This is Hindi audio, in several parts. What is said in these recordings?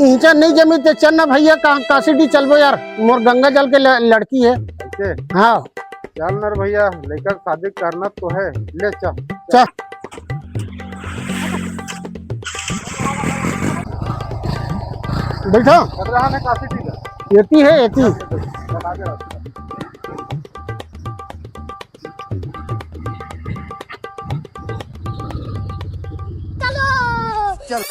ईंचा नहीं जमी ते चल ना भैया काशीडी चलबो यार, मोर गंगा जल के लड़की है। ऐसे हाँ चल नर भैया, लेकर शादी करना तो है, ले चल चल बैठो। खतरा है काफी ठीक है। एती है एती। चल आगे रख। चल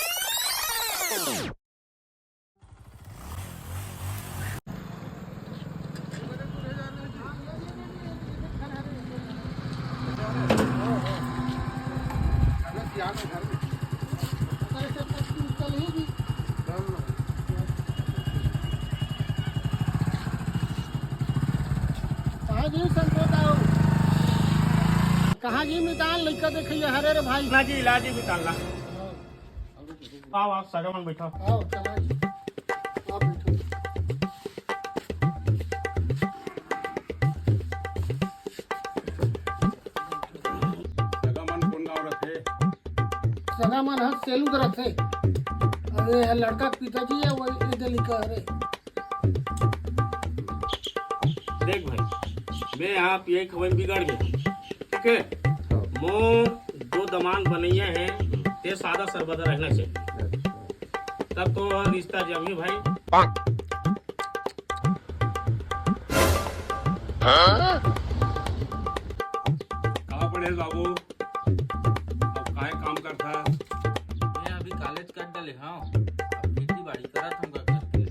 कहाँ जी मितान लड़का देखिए हरे रे भाई ना जी इलाज भी डालना। आओ आओ सगमन बैठो। आओ चला जी आओ बैठो। जगमन कौन गाँव रखे? सगा मन हस सेलू करत है। अरे लड़का पिताजी है वो इधर लिखा है। देख भाई, मैं आप ये खबर बिगड़ गए, ठीक है? मोर जो दमान बनैया है ते सादा सरबदा रहना चाहिए, तब तो रिश्ता जमी भाई। कहाँ पढ़े बाबू? अब काय काम करता? मैं अभी कॉलेज कर डाले। हाँ, अब खेती बाड़ी करत हम करके।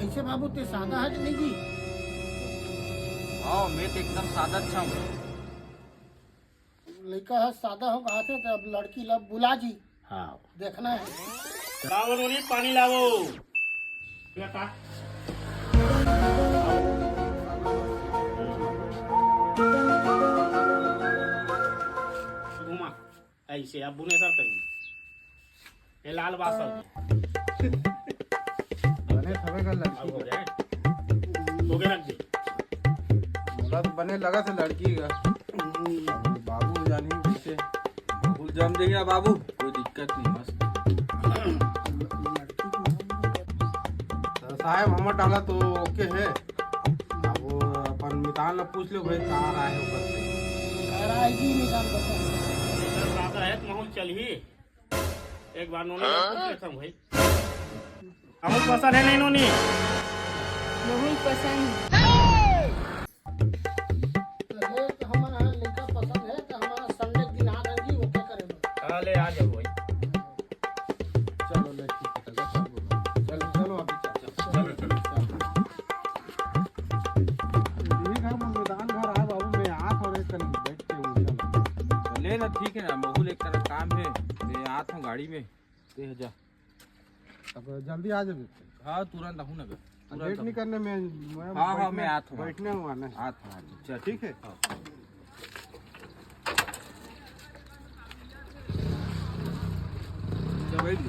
ऐसे बाबू ते सादा है कि नहीं जी? हाँ, मैं तो एकदम सादा अच्छा हूँ। लड़का है सादा हो कहा थे तो अब लड़की लब बुला जी। हाँ देखना है। लाओ रोनी पानी लाओ। बेटा घुमा ऐसे अब बुने सर तक ये लाल बासल बने थवे का अब लड़की हो जाए तो के रख दे। मोला तो बने लगा था लड़की का। बाबू जानी कैसे भूल जम देगा बाबू, कोई दिक्कत नहीं, मस्त। तो साहब हमर डाला तो ओके है। अब वो अपन मितान ला पूछ लो भाई कहाँ रहा है ऊपर से। कह रहा है जी निकाल बता। इधर सादा है तो महू चल ही एक बार नोनी को पूछ लेता हूँ भाई। हमको पसंद है नहीं नोनी? बहुत पसंद। ये तो हमारा लड़का पसंद है तो हमारा संडे के दिन आ रहा जी वो क्या करेगा? ले आ जाओ भाई। चलो ले ठीक है चलो चलो अभी चल ठीक है। हम मैदान घर आ बाबू, मैं आ थोड़े कल बैठ के हूँ। चलो चले ना, ठीक है ना, बहुल एक तरह काम है, मैं आता हूँ गाड़ी में, ते जा। अब जल्दी आ जाओ। हाँ, तुरंत आऊँ ना बे, वेट तुरंत नहीं करने में हाँ, हाँ, मैं आता हूँ। बैठने हुआ ना। आता हूँ। चल ठीक है। चल बैठ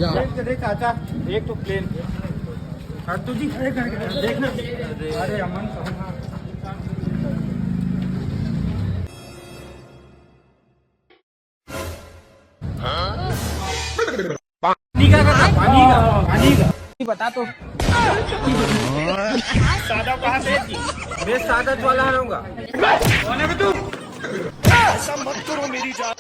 जा। देख चाचा, एक तो प्लेन हट तो जी देखना। अरे अमन पानी का बता तो। सादा कहाँ से जी? मैं सादा वाला रहूँगा। कौन है बे तू? ऐसा मत करो मेरी जान।